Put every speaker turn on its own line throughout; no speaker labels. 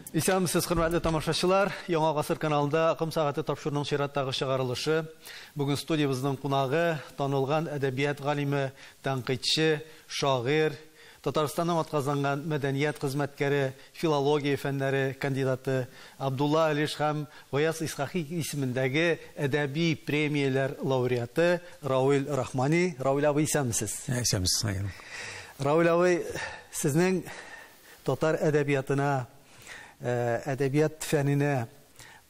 Исәнмесез, хөрмәтле тамашачылар. Яңа гасыр каналында Акым сәгате тапшыруның чираттагы чыгарылышы. Бүген студиябызның кунагы танылган әдәбият галиме, тәнкыйтьче, шагыйрь, Татарстанның атказанган мәдәният хезмәткәре, филология фәннәре кандидаты Абдулла Алиш һәм Гаяз Исхакый исемендәге әдәби премияләр лауреаты Рауил Рахмани. Рауил абый, исәнмесез?
Исәнмесез.
Рауил абый, сезнең татар әдәбиятына, әдәбият фәненә,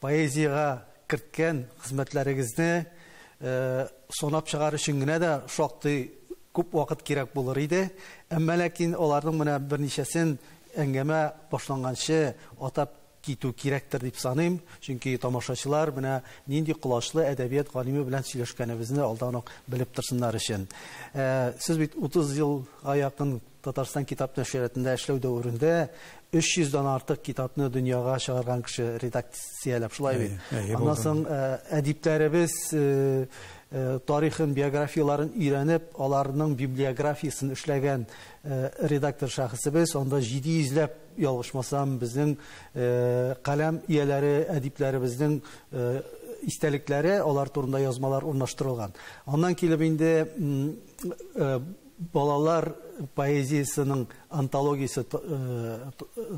поэзияга керткән хезмәтләрегезне санап чыгар өчен генә дә шактый күп вакыт кирәк булыр иде. Әмма ләкин аларның менә берничәсен әңгәмә башланганчы атап китү кирәктер дип саныйм. Чөнки тамашачылар менә нинди кылачлы әдәбият галиме белән сөйләшкәнебезне алдан ук белеп торсыннар өчен. Сез бит 30 елга якын Татарстан китап нәшриятында эшләү дәверендә 300-дан артык китапны дөньяга чыгарган кеше редакцияләп шулай бит. Аннан соң әдипләребез тарихын, биографияларын өйрәнеп, аларның библиографиясын эшләгән редактор шәхесебез, анда 700-ләп ялгышмасам безнең каләм ияләре, әдипләребезнең истәлекләре, алар турында язмалар урнаштырылган. Аннан килеп инде балалар поэзиясының антологиясы,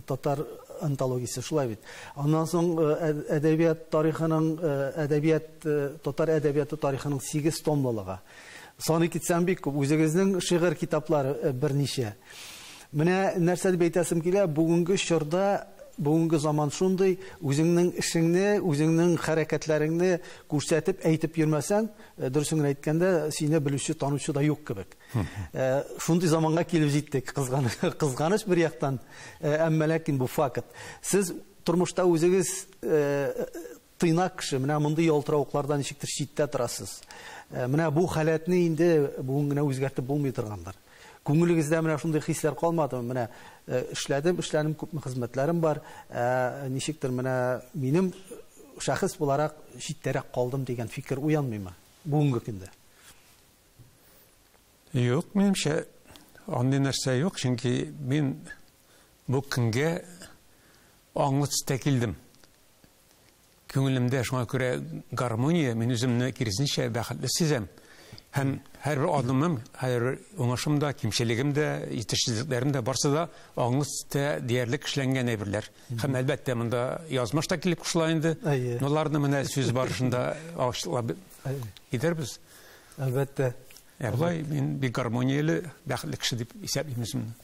татар антологиясы шулай бит. Аннан соң әдәбият тарихының, татар әдәбияты тарихының 8 томлылыгы. Саны китсәм бик күп, үзегезнең шигырь китаплары берничә. Менә нәрсә дип әйтәсем килә, бүгенге чорда, бүгенге заман шундый, үзеңнең эшеңне, үзеңнең хәрәкәтләреңне күрсәтеп әйтеп йөрмәсәң, дөресен әйткәндә, сине белүче, танучы да юк кебек. Шундый заманга килеп җиттек, кызганыч бер яктан, әмма ләкин бу факт. Сез тормышта үзегез тыйнак кеше, менә мондый ялтыравыклардан ничектер читтә торасыз. Менә бу халәтне инде бүген генә үзгәртеп булмый торгандыр. Күңелегездә менә шундый хисләр калмадымы? Менә эшләдем, күпме хезмәтләрем бар. Ничектер менә минем шәхес буларак читтәрәк калдым дигән фикер уянмыймы бүгенге көндә?
Юк, минемчә, андый нәрсә юк, чөнки мин бу көнгә аңлы төстә килдем. Күңелемдә шуңа күрә гармония, мин үземне киресенчә бәхетле сизәм. Һәм һәрбер адымым, һәрбер уңышымда, кимчелегемдә, җитешсезлекләремдә барсы да аңлы төстә диярлек эшләнгән әйберләр. Һәм әлбәттә монда язмыш та килеп кушыла инде. Аларны менә сүз барышында ачыклап китербез.
Әлбәттә.
Булай мин бик гармонияле, бәхетле кеше дип исәплим үземне.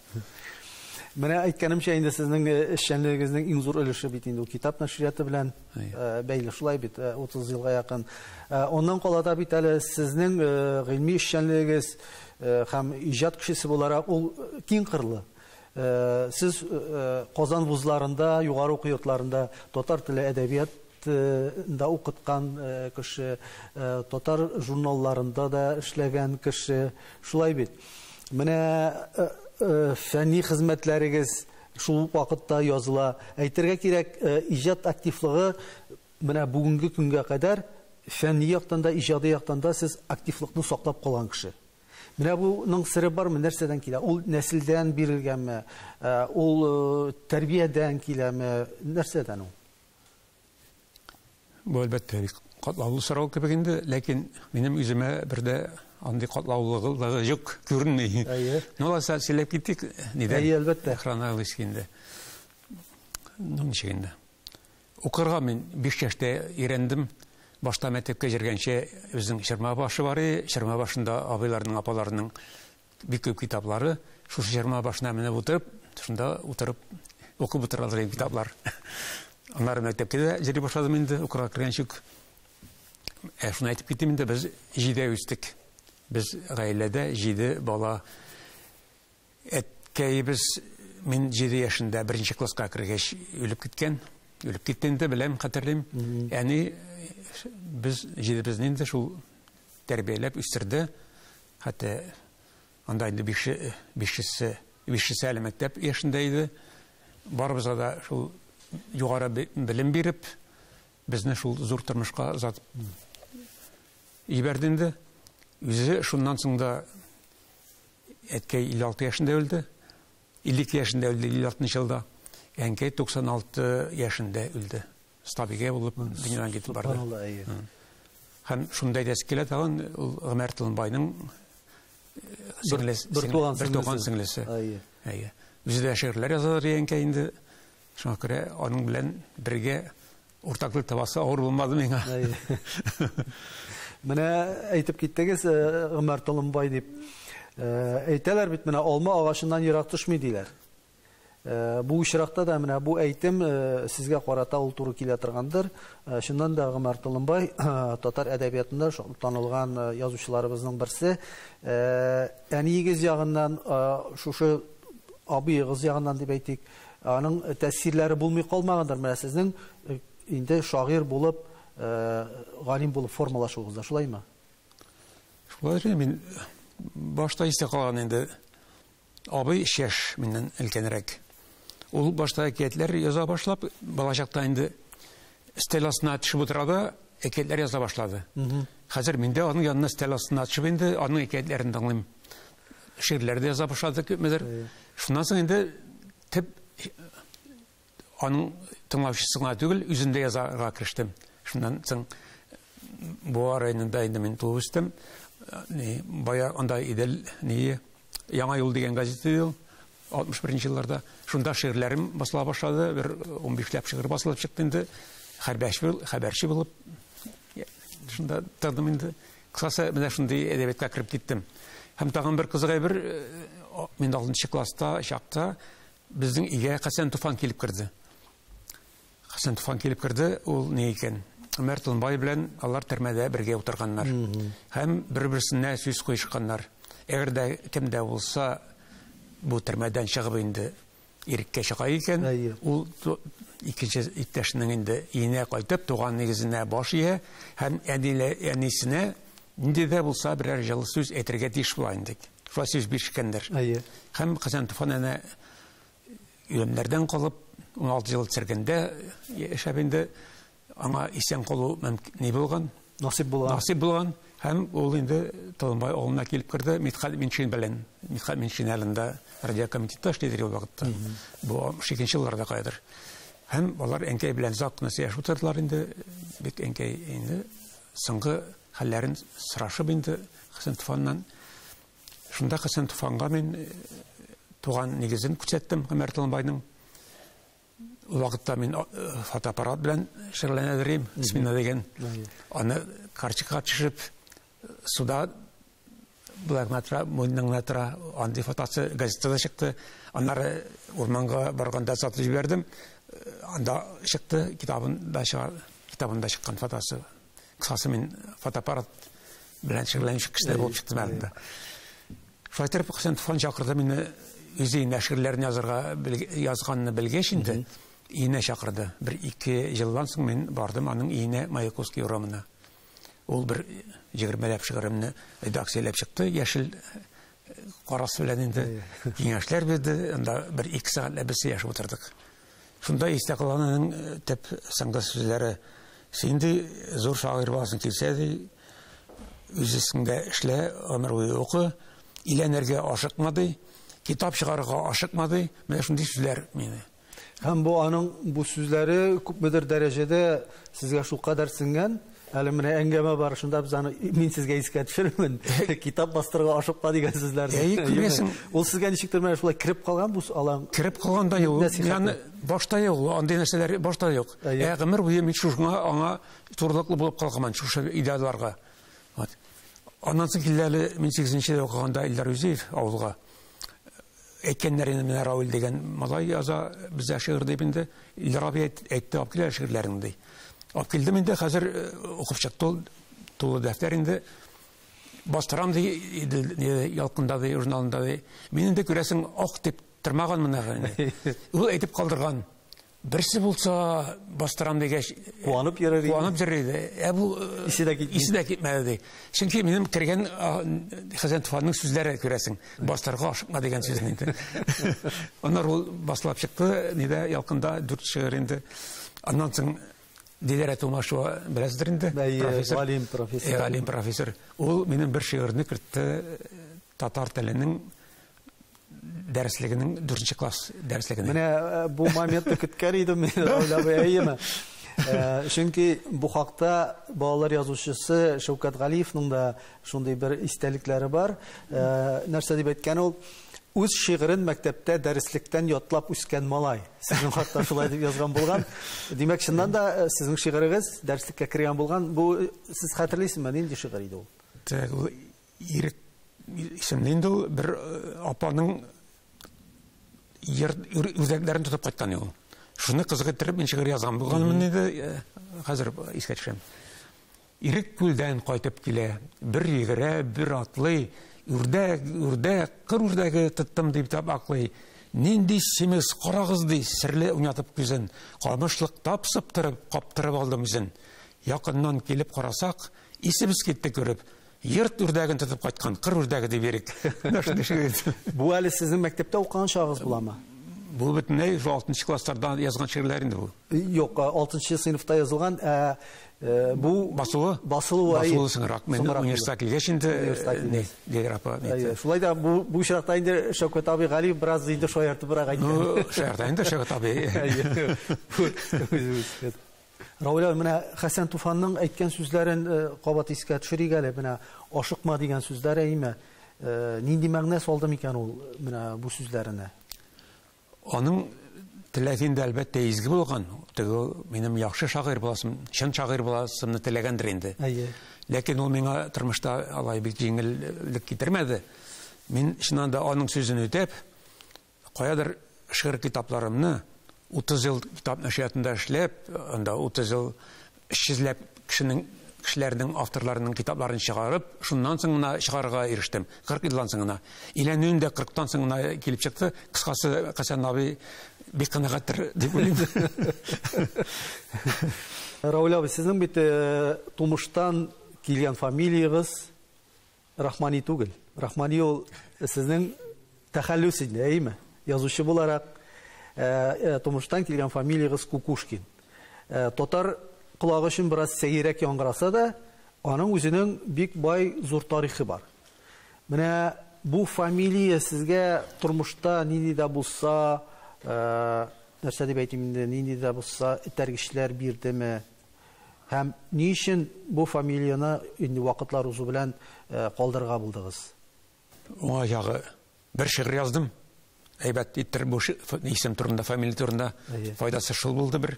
Менә әйткәнемчә, инде сезнең эшчәнлегегезнең иң зур өлеше бит инде китап нәшрияты белән бәйле, шулай бит, 30 елга якын. Оннан калада бит әле сезнең гыйльми эшчәнлегегез һәм иҗат кешесе буларак ул киң кырлы. Сез Казан вузларында, югары уку йортларында татар теле әдәбият да укыткан кеше, татар журналларында да эшләгән кеше, шулай бит. Менә фәнни хезмәтләрегез шул вакытта языла. Әйтергә кирәк, иҗат активлыгы менә бүгенге көнгә кадәр фәнни яктан да, иҗади яктан да сез активлыкны саклап калган кеше. Менә буның сыры бармы, нәрсәдән килә? Ул нәселдән бирелгәнме? Ул тәрбиядән киләме? Нәрсәдән ул?
Бу әлбәттә катлаулы сорау кебек инде, ләкин минем үземә бердә андый катлаулыгы юк, күренми. Ноласа сөйләп киттек, нидән?
Әлбәттә.
Хронологически ничегендә. Укырга мин 5 яшьтә өйрәндем. Башта мәктәпкә җиргәнчә үзенең Шырма башы бар иде. Шырма башында абыйларның, апаларының бик күп китаплары. Шушы Шырма башына менеп утырып, шунда утырып укып утыралар китаплар. Аннары мәктәпкә дә җири башладым инде, укырга кергәнче. Шуны әйтеп киттем инде, без 7 үстек. Без гаиләдә 7 бала. Әткәйебез мин 7 яшендә 1-нче класска кергәч үлеп киткән. Үлеп киткәндә беләм, хәтерлим. Яни без 7-безне инде шул тәрбияләп үстерде. Хәтта анда инде 5-шесе мәктәп яшендә иде. Барыбызга да шул югары белем биреп, безне шул зур тормышка озатып җибәрде инде. Үзе шуннан соң да әткәй 56 яшендә үлде. 52 яшендә үлде, 56 елда. Әнкәй 96 яшендә үлде. Стабиге булып дөньядан китеп барды. Һәм шундай да келә тагын Гомәр Тылынбайның бер туган сеңлесе. Үзе дә шигырьләр язалар әнкәй инде. Шуңа күрә аның белән бергә уртаклык табасы авыр булмады миңа.
Менә әйтеп киттегез, Гомәр Тылынбай дип. Әйтәләр бит, менә алма агачыннан ерак төшми диләр. Бу очракта да менә бу әйтем сезгә карата ул туры килә торгандыр. Шуннан да Гомәр Тылынбай татар әдәбиятында танылган язучыларыбызның берсе. Әнигез ягыннан, шушы абыегыз ягыннан дип әйтик, аның тәэсирләре булмый калмагандыр. Менә сезнең инде шагыйрь булып, галим булып формалашуыгызда шулаймы?
Шулай, мин башта истә калган инде абый шеш миннән өлкәнрәк. Ул башта әкиятләр яза башлап, балачакта инде стеласына төшеп утырада әкиятләр яза башлады. Хәзер миндә аның янына стеласына төшеп инде аның әкиятләрен тыңлыйм. Шигырьләрдә яза башлады күпмедер. Шуннан соң инде тип аның тыңлаучысына түгел, үзендә язарга кирештем. Шуннан соң бу арайында инде мин туып үстем. Бая анда идел Яңа юл дигән газета 61-нче елларда. Шунда шигырьләрем басыла башлады. Бер 15 шигырь басылып чыкты инде. Хәбәрче булып. Шунда тадым инде. Кысасы менә шундый әдәбиятка кирип киттем. Һәм тагын бер кызыгай бер мин 6-нчы класста чакта безнең өйгә Хәсән Туфан килеп керде. Хәсән Туфан килеп керде, ул ни икән? Гомәр Тылынбай белән алар төрмәдә бергә утырганнар. Һәм бер-берсенә сүз куешканнар. Әгәр дә кемдә булса бу төрмәдән чыгып инде иреккә чыга икән, ул икенче иптәшенең инде өенә кайтып, туган нигезенә баш ия, һәм әнисенә инде дә булса берәр җылы сүз әйтергә тиеш була инде. Шулай сүз бишкәндер. Һәм Хәсән Туфан әнә үлемнәрдән калып 16 ел сәргәндә яшәп инде аңа исән калу мөмкин булган, насип булган. Һәм ул инде Тылынбай авылына килеп керде, Митхат Минчин белән. Митхат Минчин әлендә радиокомитетта эшләде ул вакытта. Бу 2нче елларда кайдыр. Һәм алар әнкәй белән закны яшәп утырдылар инде. Бик әнкәй инде соңгы хәлләрен сорашып инде Хәсән Туфаннан. Шунда Хәсән Туфанга мин туган нигезен күрсәттем Гомәр Тылынбайның. Ул вакытта мин фотоаппарат белән шөгыльләнәдем, исмина дигән. Аны карчыкка төшеп суда Блакматра, Муйныңнатра, анди фотосы газетада чыкты. Аннары урманга барганда сатып җибәрдем. Анда чыкты, китабында чыккан фотосы. Кысасы мин фотоаппарат белән шөгыльләнүче кешеләр булып чыктым әлендә. Шулай итеп Хәсән Туфан чакырды мине, үзенә шигырьләрен язганны белгәч инде, өенә чакырды. 1-2 елдан соң мин бардым аның өенә Маяковский урамына. Ул бер 20 шигыремне редакцияләп чыкты, яшел карасы белән инде киңәшләр бирде. Анда 1-2 сәгатьләп без яшәп утырдык. Шунда истә калганның тип соңгы сүзләре: "Синде зур шагыйрь буласың килсә, үзеңдә эшлә, ömür буе укы, иләнергә ашыкмады, китап чыгарырга ашыкмады." Менә шундый сүзләр мине.
Һәм бу аның бу сүзләре күпмедер дәрәҗәдә сезгә шул кадәр сиңгән. Әле менә әңгәмә бар, шунда без аны мин сезгә искә төшермен. Китап бастырырга ашыкма дигән сүзләрне. Ул сезгә ничектер менә шулай кирип калган бу алан.
Кирип калганда юк. Яны башта юк, андый нәрсәләр башта юк. Гомер буе мин шуңа аңа турлыклы булып калган шушы идеалларга. Аннан соң киләле 18-нче елда укыганда Илдар Үзиев авылга әйткәннәрен менә Равил дигән малай яза, безгә шигырь дип инде Илдар абый әйтте, алып килә шигырьләрен ди. Алып килдем инде, хәзер укып чыкты, тулы дәфтәр инде бастырам ди, ялкында ди, журналында ди. Мин инде күрәсең ак дип тормаган менә. Ул әйтеп калдырган. Берсе булса бастырам дигәч
куанып йөрер.
Куанып йөрер. Бу исе дә китмәде. Чөнки минем кергән Хәсән Туфанның сүзләре күрәсең. Бастырга ашыкма дигән сүзне инде. Аннары ул басылып чыкты, нидә ялкында 4 шигырь инде. Аннан соң Диләрә Тумашева беләсездер инде, профессор. Галим профессор. Ул минем бер шигырьне кертте татар теленең дәреслегенең 4 класс дәреслегенә.
Менә бу моментны көткән идем мин, уйлап әйеме. Чөнки бу хакта балалар язучысы Шәүкәт Галиевның да шундый бер истәлекләре бар. Нәрсә дип әйткән ул? Үз шигырен мәктәптә дәреслектән ятлап үскән малай. Сезнең хакта шулай дип язган булган. Димәк, чыннан да сезнең шигырыгыз дәреслеккә кергән булган. Бу сез хәтерлисезме, нинди шигырь иде ул?
Ул ирек исемле инде ул, бер апаның үзәкләрен тотып кайткан ул. Шуны кызгытырып мин шигырь язган булганмын иде, хәзер искә төшәм. Ирек күлдән кайтып килә, бер йөгерә, бер атлый, үрдәк, кыр үрдәге тоттым дип аклый. Нинди семез карагыз ди, серле уйнатып күзен, камышлык тапсып торып, каптырып алдым үзен. Якыннан килеп карасак, исебез китте күреп, йорт үрдәген тотып кайткан, кыр үрдәге дип берик.
Бу әле сезнең мәктәптә укыган чагыз буламы?
Бу бөтенләй 6 классларда язган шигырьләр инде бу.
Юк, 6 сыйныфта язылган. Бу
басылу сыңрак. Мен университетка килгәч инде география.
Шулай да бу чакта инде Шәүкәт абый Галиев бераз инде шаяртыбрак әйткән.
Шаярта инде Шәүкәт абый.
Рауль, менә Хәсән Туфанның әйткән сүзләрен кабат искә төшерик әле. Менә ашыкма дигән сүзләр әйме. Нинди мәгънә салды микән ул менә бу сүзләренә?
Аның теләгендә әлбәттә изге булган. Минем яхшы шагыйрь буласым, чын шагыйрь буласымны теләгәндер инде. Ләкин ул миңа тормышта алай бик җиңеллек китермәде. Мин шуннан да аның сүзен үтәп, каядыр шигырь китапларымны 30 ел китап нәшриятында эшләп, анда 30 ел эшчезләп кешеләрнең авторларының китапларын чыгарып, шуннан соң гына чыгарга ирештем. 40 елдан соң гына. Иләнүен дә 40тан соң гына килеп чыкты. Кыскасы, Хәсән абый бик канәгатьтер дип уйлыйм.
Рауль абый, сезнең бит тумыштан килгән фамилиягыз Рахмани түгел. Рахмани ул сезнең тәхәллүс инде, әйме? Язучы буларак тумыштан килгән фамилиягыз Кукушкин. Татар кулагы өчен бераз сәйрәк яңгыраса да, аның үзенең бик бай зур тарихы бар. Менә бу фамилия сезгә тормышта нинди дә булса, нәрсә дип әйтим инде, нинди дә булса этәргечләр бирдеме? Һәм ни өчен бу фамилияны инде вакытлар узу белән калдырга булдыгыз?
О, ягы, бер шигырь яздым. Әйбәт иттер бу исем турында, фамилия турында файдасы шул булды бер.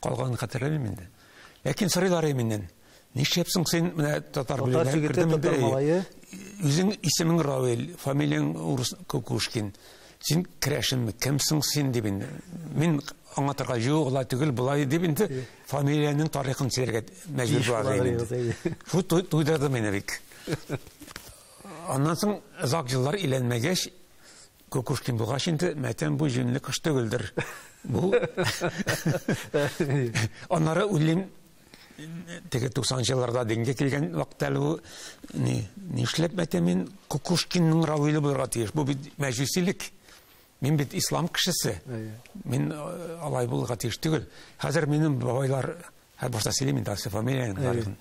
Калган хәтерләмим инде. Ләкин сорыйлар миннән. Нишләпсең син менә татар белән кертәм? Үзең исемең Равил, фамилияң Кукушкин. Син керәшенме? Кемсең син дип инде. Мин аңлатырга югла түгел булай дип инде. Фамилияның тарихын сөйләргә мәҗбүр булам. Шу туйдырды мине бик. Аннан соң озак еллар иләнмәгәч, Кукушкин булгач инде мәтәм бу җүнлек кыш түгелдер. Бу аннары уйлыйм, теге 90 елларда дингә килгән вакытта бу нишләп мәтәм мин Кукушкинның Равилы булырга тиеш. Бу бит мәҗүсилек. Мин бит ислам кешесе. Мин алай булырга тиеш түгел. Хәзер минем бабайлар һәр башта сөйлим инде фамилияны тарихын.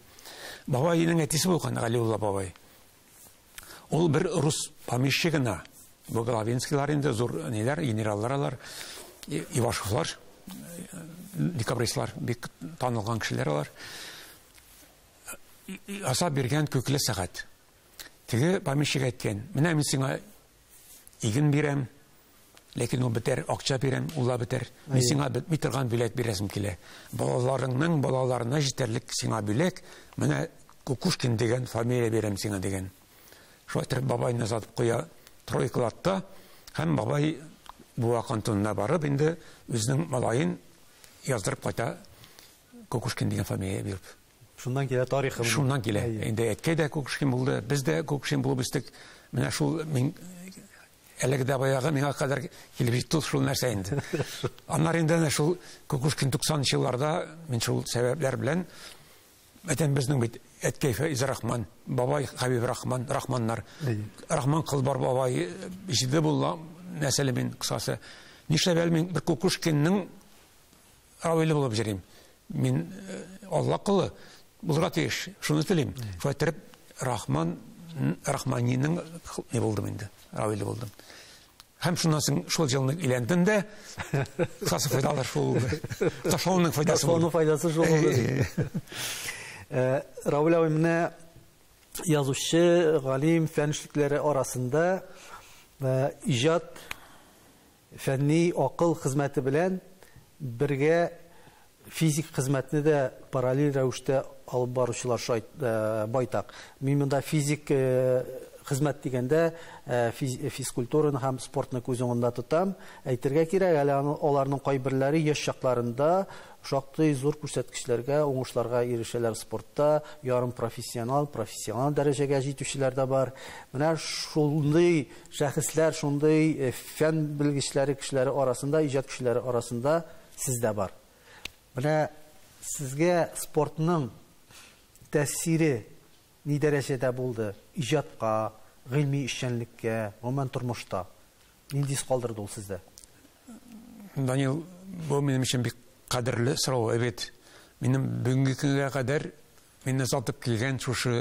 Бабайның әтисе булган Галиулла бабай. Ул бер рус помещигына. Бу Главинскийлар инде зур ниләр, генераллар, Ивашевлар, декабристлар, бик танылган кешеләр алар. Аса биргән күкле сәгать. Теге помещик әйткән, менә мин сиңа иген бирәм, ләкин ул бетәр, акча бирәм, ул бетәр. Мин сиңа бетми торган бүләк бирәсем килә. Балаларыңның балаларына җитәрлек сиңа бүләк, менә Кукушкин дигән фамилия бирәм сиңа дигән. Шулай бабайны сатып куя тройкалатта, һәм бабай бу кантонына барып инде үзенең малайын яздырып кайта Кукушкин дигән фамилия биреп.
Шуннан килә тарихы.
Шуннан килә. Инде әткәй дә Кукушкин булды, без дә Кукушкин булып үстек. Менә шул мин әлеге дә баягы миңа кадәр килеп җитте шул нәрсә инде. Аннары инде шул Кукушкин 90 елларда мин шул сәбәпләр белән мәтән безнең бит әткәй Фәиз Рахман, бабай Хәбиб Рахман, Рахманнар. Рахман Кылбар бабай җиде булла нәселе мин кысасы. Нишләп мин бер Кукушкинның Равилы булып җирим. Мин Алла кылы булырга тиеш. Шуны телим. Шулай итеп Рахманиның не булдым инде. Равилы булдым. Һәм шуннан соң шул җылны өйләндем дә, кысасы файдалар шул. Ташлауның файдасы булды.
Ташлауның файдасы шул булды. Равил абый, менә язучы, галим, фән эшлекләре арасында иҗат, фәнни, акыл хезмәте белән бергә физик хезмәтне дә параллель рәвештә алып баручылар байтак. Мин монда физик хезмәт дигәндә физкультураны һәм спортны күз уңында тотам. Әйтергә кирәк, әле аларның кайберләре яшь чакларында шактый зур күрсәткечләргә, уңышларга ирешәләр спортта, ярым профессионал дәрәҗәгә җитүчеләр дә бар. Менә шундый шәхесләр, шундый фән белгечләре кешеләре арасында, иҗат кешеләре арасында сез дә бар. Менә сезгә спортның тәэсире ни дәрәҗәдә булды? Иҗатка, гыйльми эшчәнлеккә, гомумән тормышта. Нинди хис калдырды ул сездә?
Данил, бу минем өчен бик кадерле сорау. Evet, минем бүгенге көнгә кадәр мине сатып килгән шушы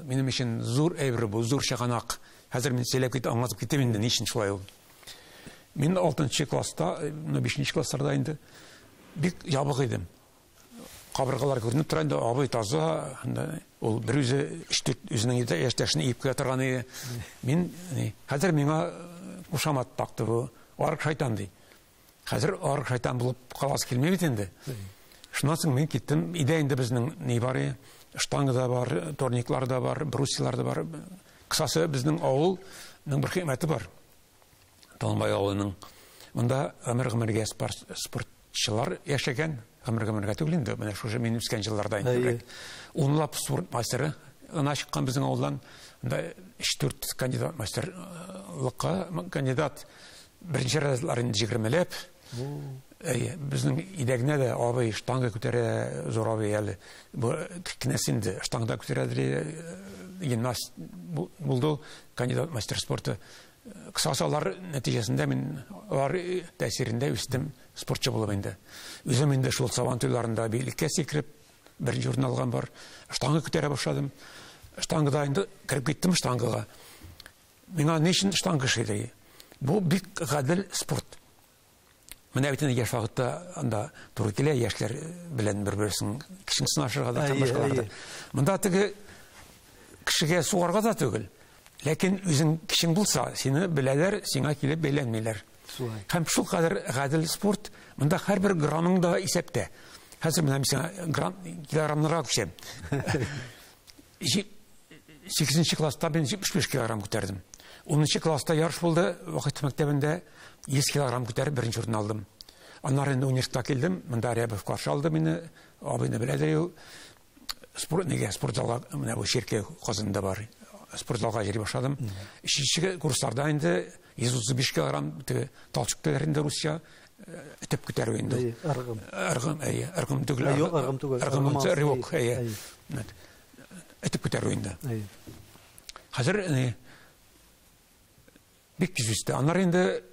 минем өчен зур әйбер бу, зур чыганак. Хәзер мин сөйләп кит, аңлатып китәм инде, ничек шулай ул. Мин 6нчы класста, 5нче классларда инде бик ябык идем. Кабыргалар күренеп тора инде, абый таза, ул бер үзе 3-4 үзенең яшьтәшне иеп куя торган иде. Мин хәзер миңа кушамат такты бу, арык шайтан ди. Хәзер арык шайтан булып каласы килмәй бит инде. Шуннан соң мин киттем, иде инде безнең ни бар, штанга да бар, торниклар да бар, брусилар да бар. Кысасы безнең авылның бер хикмәте бар. Талмай авылының. Монда гомер-гомергә спортчылар яшәгән, гомер-гомергә түгел инде, менә шушы мин үскән җилларда инде. Унлап спорт мастеры гына чыккан безнең авылдан, монда 3-4 кандидат мастерлыкка, кандидат беренче разрядлар инде 20ләп. Безнең идәгенә дә абый штанга күтәрә, зур абый әле. Бу кенәс инде штангада күтәрәдер, гимнаст булды, кандидат мастер спорты. Кысасалар нәтиҗәсендә мин алар тәэсирендә үстем, спортчы булып инде. Үзем инде шул сабан туйларында билеккә сикереп, бер журнал алган бар. Штанга күтәрә башладым. Штангада инде кирип киттем штангага. Миңа ничек штанга шыйды? Бу бик гадел спорт. Менә бит инде яшь вакытта анда туры килә, яшьләр белән бер-берсен кишен сынашырга да башкаларда. Монда теге кешегә сугарга да түгел. Ләкин үзең кишең булса, сине беләләр, сиңа килеп бәйләнмиләр. Һәм шул кадәр гадел спорт, монда һәрбер грамың да исәптә. Хәзер менә мин грамм килограммнарга күчәм. 8нче класста мин 75 килограмм күтәрдем. 10нчы класста ярыш булды, вакыт мәктәбендә 100 килограмм күтәреп беренче урын алдым. Аннары инде университетка килдем, монда Рябов каршы алды мине, абыйны беләдер, спортзалга, менә бу Ширкә Казанда бар. Спортзалга йөри башладым. 3нче курсларда инде 135 килограмм талчыктарында Русия этеп күтәрү инде. Аргым түгел. Аргым рывок. Этеп күтәрү инде. Хәзер бик кизүстә. Аннары инде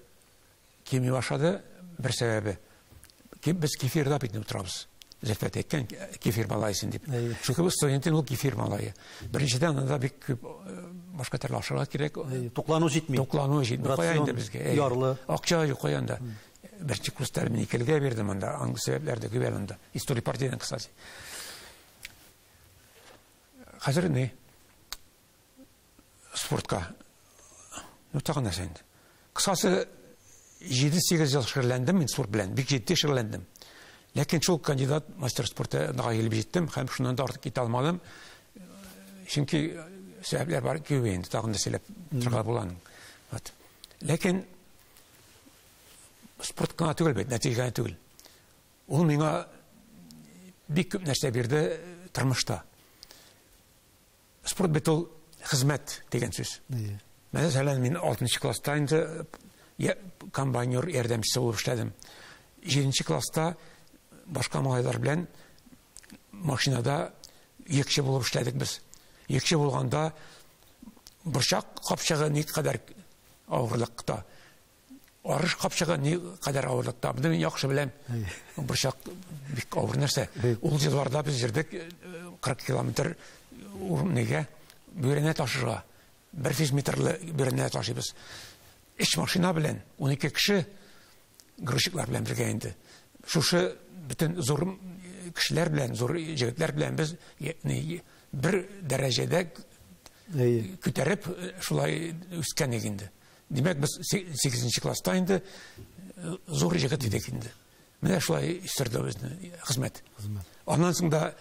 кими башлады бер сәбәбе. Без кефирда бит утырабыз. Зәфәт әйткән кефир малайсын дип. Шушы студенттин ул кефир малайы. Беренчедән анда бик күп башка төрле ашарга кирәк.
Туклану җитми.
Кая инде безгә.
Ярлы.
Акча юк каянда. Беренче курста мин икелгә бирдем анда. Аңгы сәбәпләрдә күп анда. История партияның кысасы. Хәзер не спортка тагын нәрсә инде. Кысасы 7-8 ел шөгыльләндем мин спорт белән. Бик җитди шөгыльләндем. Ләкин шул кандидат мастер спорты килеп җиттем, һәм шуннан да артык китә алмадым. Чөнки сәбәпләр бар күп инде, тагын да сөйләп торырга була. Ләкин спорт кына түгел бит, нәтиҗә түгел. Ул миңа бик күп нәрсә бирде тормышта. Спорт бит ул хезмәт дигән сүз. Мәсәлән, мин 6нчы класста инде комбайнер ярдәмчесе булып эшләдем. 7нче класста башка малайлар белән машинада йөкче булып эшләдек без. Йөкче булганда борчак капчыгы ни кадәр авырлыкта. Арыш капчыгы ни кадәр авырлыкта. Бу мин яхшы беләм. Борчак бик авыр нәрсә. Ул җырларда без җирдек 40 километр урынга бүрәнә ташырга. 100 метрлы бүрәнә ташыбыз. iş машина белән 12 кеше грузчиклар белән бергә инде. Шушы bütün зур кешеләр белән, зур җегетләр белән без бер дәрәҗәдә күтәреп шулай үскән инде. Димәк, без 8нче класста инде зур җегет идек инде. Менә шулай истерде безне хезмәт. Аннан соң да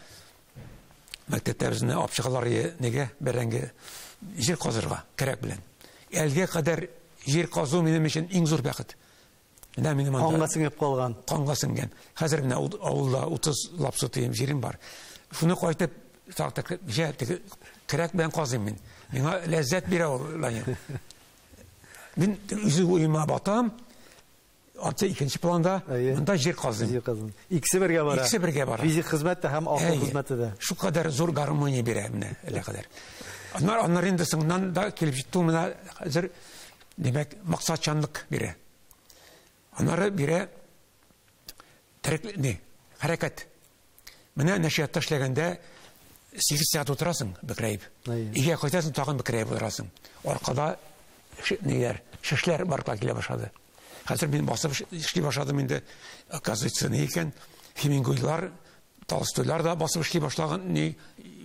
мәктәптә безне апчыгалар нигә бәрәңге җир казырга кирәк белән. Әлгә кадәр җир казу минем өчен иң зур бәхет. Менә минем анда
Канга сеңеп калган.
Канга сеңгән. Хәзер менә авылда 30 лапсотыем җирем бар. Шуны кайтып тактык җәтик кирәк белән казыйм мин. Миңа ләззәт бирә ул. Мин үзе уйыма батам. Атса икенче планда монда җир казыйм.
Икесе бергә бара.
Икесе бергә бара.
Физик хезмәт тә һәм акыл хезмәте дә.
Шу кадәр зур гармония бирә менә әле кадәр. Аннар инде соңнан да килеп җитте менә хәзер димәк максатчанлык бирә. Аннары бирә хәрәкәт. Менә нәшриятта эшләгәндә 8 сәгать утырасың бекрәйеп. Игә кайтасың тагын бекрәйеп утырасың. Аркада шешләр барка килә башлады. Хәзер мин басып эшли башладым инде. Оказывается, ни икән Хемингуэйлар, Толстойлар да басып эшли башлаган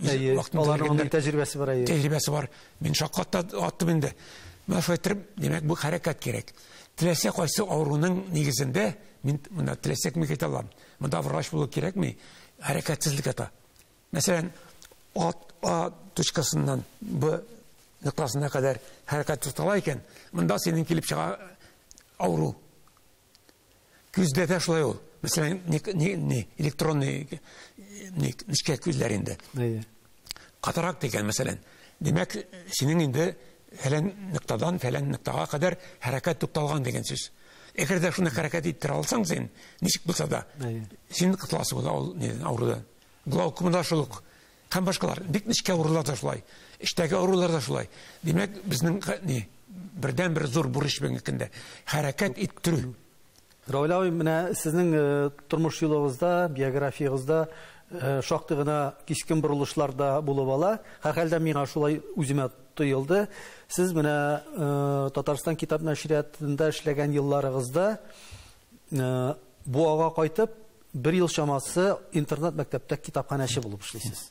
Аларның тәҗрибәсе бар.
Тәҗрибәсе бар. Мин шаккатта аттым инде. Менә шайтырып, димәк, бу хәрәкәт кирәк. Теләсә кайсы авыруның нигезендә мин монда теләсәк ми кайта алам. Монда врач булу кирәкми? Хәрәкәтсезлек ата. Мәсәлән, А точкасыннан Б нуктасына кадәр хәрәкәт тотыла икән, монда синең килеп чыга авыру. Күздә дә шулай ул. Мәсәлән, электронный нечкә күзләр инде. Катарак дигән мәсәлән. Димәк, синең инде фәлән нуктадан фәлән нуктага кадәр хәрәкәт тукталган дигән сүз. Әгәр дә шуны хәрәкәт иттерә алсаң син, ничек булса да, син кытыласы була ул авырудан. Глаукомда шулык. Һәм башкалар, бик нечкә авырулар да шулай. Эштәге авырулар да шулай. Димәк, безнең бердән бер зур бурыч бенкендә хәрәкәт иттерү.
Равил, менә сезнең тормыш юлыгызда, биографиягызда шактый гына кискен бурылышлар да булып ала. Һәрхәлдә миңа шулай үземә тоелды. Сез менә Татарстан китап нәшриятында эшләгән елларыгызда Буага кайтып, 1 ел чамасы интернат мәктәптә китапханәче булып эшлисез.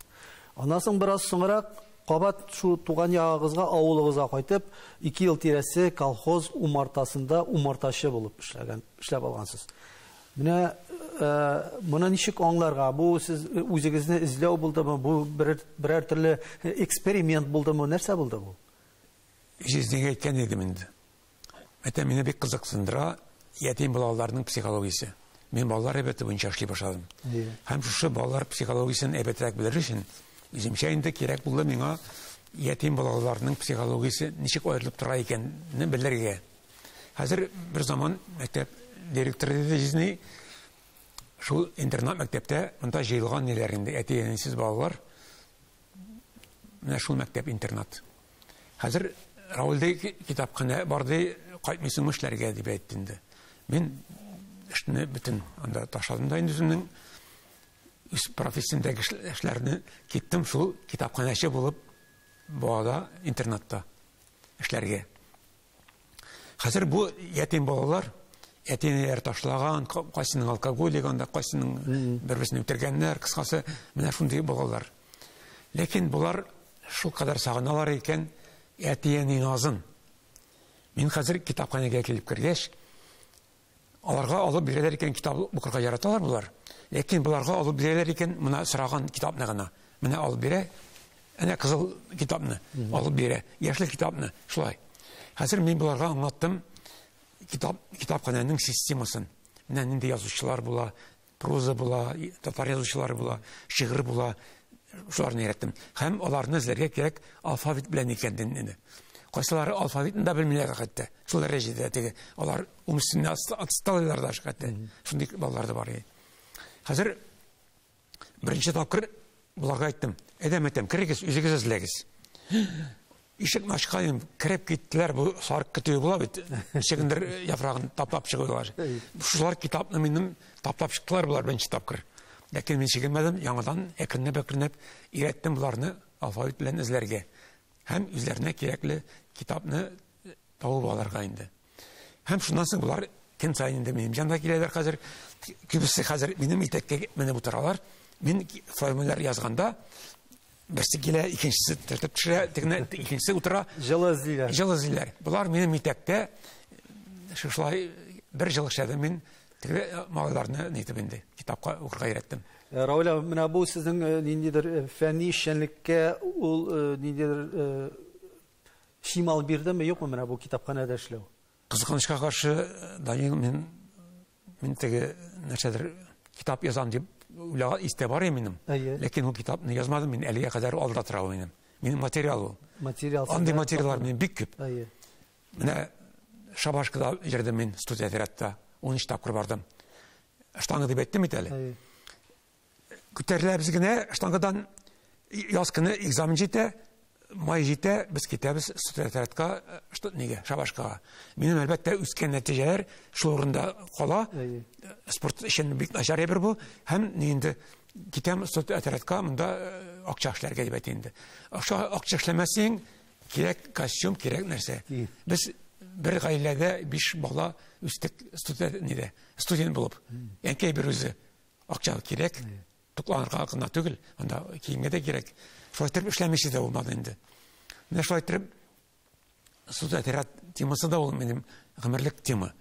Аннан соң бераз соңрак кабат шу туган ягыгызга, авылыгызга кайтып, 2 ел тирәсе колхоз умартасында умартачы булып эшләп алгансыз. Менә моны ничек аңларга? Бу сез үзегезне изләү булдымы? Бу берәр төрле эксперимент булдымы? Нәрсә булды бу?
Җизнегә әйткән идем инде. Әтә мине бик кызыксындыра ятим балаларның психологиясе. Мин балалар әбәте буенча эшли башладым. Һәм шушы балалар психологиясын әбәтрәк белер өчен үземчә инде кирәк булды миңа ятим балаларның психологиясе ничек аерылып тора икәнне белергә. Хәзер бер заман мәктәп директоры дизни шул интернат мәктәптә монда җыелган ниләр инде әти-әнисез балалар. Менә шул мәктәп интернат. Хәзер Равилдә китапханә барды, кайтмыйсың эшләргә дип әйтте инде. Мин эшне бөтен анда ташладым да инде үземнең үз профессиямдагы эшләрне киттем шул китапханәче булып Буада интернатта эшләргә. Хәзер бу ятим балалар әтинеләр ташлаган, кайсының алкоголик, анда кайсының бер-берсен үтергәннәр, кыскасы менә шундый балалар. Ләкин булар шул кадәр сагыналар икән әти-әни назын. Мин хәзер китапханәгә килеп кергәч, аларга алып бирәләр икән китап укырга яраталар булар. Ләкин буларга алып бирәләр икән моны сораган китапны гына. Менә алып бирә, әнә кызыл китапны алып бирә, яшьле китапны. Шулай. Хәзер мин буларга аңлаттым китапханәнең системасын. Менә нинди язучылар була, проза була, татар язучылары була, шигырь була. Шуларны өйрәттем. Һәм аларны эзләргә кирәк алфавит белән икәнен инде. Кайсылары алфавитны да белмиләр хәтта. Шул дәрәҗәдә теге алар умысына отсталыйлар да хәтта. Шундый балалар да бар. Хәзер беренче тапкыр буларга әйттем. Әдәмәтем, кирегез, үзегез эзләгез. Ишекне ачканым, кирип киттеләр, бу сарык көтүе була бит. Ишегендер яфрагын таптап чыгыйлар. Шулар китапны минем таптап чыктылар булар беренче тапкыр. Ләкин мин чигенмәдем, яңадан әкренләп өйрәттем буларны алфавит белән эзләргә. Һәм үзләренә кирәкле китапны табып алырга инде. Hem şundan soң булар көн сайын инде минем җанга киләләр хәзер. Күбесе хәзер минем итәккә менеп утыралар. Мин формуляр язганда берсе килә, икенчесе тертеп төшерә, икенчесе утыра.
Җылы эзлиләр.
Җылы эзлиләр. Булар минем итәктә шулай бер җыл эшләдем мин. Теге малларны нитеп инде китапка укырга өйрәттем.
Рауля, менә бу сезнең ниндидер фәнни эшчәнлеккә ул ниндидер шимал бирдеме, юкмы менә бу китапханәдә эшләү?
Кызганычка каршы, Данил, мин теге нәрсәдер китап язам дип уйлаган истә бар минем. Ләкин ул китапны язмадым мин әлегә кадәр алда тора минем. Минем материал ул. Андый материаллар минем бик күп. Менә Шабашкада җирдә мин студия-театрда 13 тапкыр бардым. Штанга дип әйттем бит әле. Күтәреләбез генә штангадан яз көне экзамен җитә, май җитә, без китәбез студия-театрга, нигә, Шабашкага. Минем әлбәттә үскән нәтиҗәләр шул урында кала. Спорт өчен бик начар бер бу. Һәм инде китәм студия-театрга, монда акча эшләргә дип әйтә инде. Акча эшләмәсәң, кирәк костюм, кирәк нәрсә. Без бер гаиләдә 5 бала үстек студент булып. Әнкәй бер үзе акча кирәк. Тукланырга гына түгел, анда киемгә дә кирәк. Шулай итеп эшләмичә дә булмады инде. Менә шулай итеп студия-театр темасы да ул минем гомерлек тема.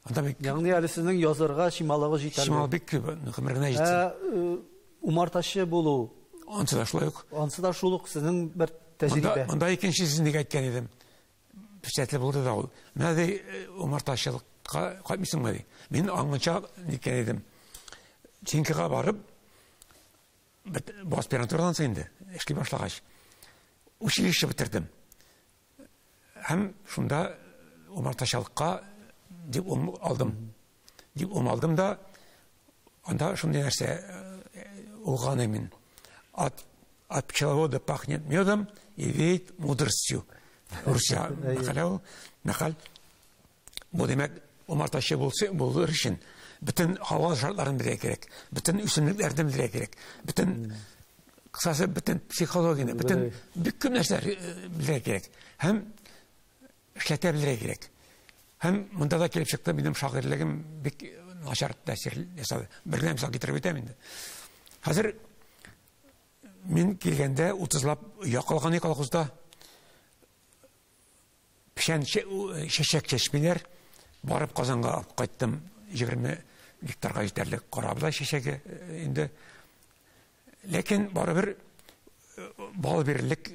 Анда бик
ягъни әле сезнең язарга шималыгы җитәр.
Шимал бик күп, гомергә җитсен.
Умартачы булу.
Ансы да шулай ук.
Ансы да шул ук сезнең бер тәҗрибә.
Анда икенчесен дип әйткән идем. Печатле булды да ул. Менә ди умартачылыкка кайтмыйсыңмы ди. Мин аңынча дигән идем. Чөнкигә барып аспирантурадан соң инде эшли башлагач училище бетердем. Һәм шунда умартачылыкка дип алдым. Дип алдым да анда шундый нәрсә уганы мин. От пчеловода пахнет медом и веет мудростью. Русия нахал. Бу демәк умартачы булыр өчен bütün hava şartlarını bilirə gerek, bütün üstünlüklerden bilirə gerek, bütün kısası bütün psikologini, bütün bütün nəsələr bilirə gerek. Hem işlətə bilirə gerek. Hem bunda da kelib çıktı benim şagirligim bik naşar təsir yasadı. Birgə misal getirib etəm indi. Hazır min kelgəndə 30-lap yaqılğan kolxozda pişən şeşək çeşmeler barıb Qazanğa alıb qayıtdım. 20 гектарға җитәрлек карабыла шешәге инде. Ләкин барыбер бал бирерлек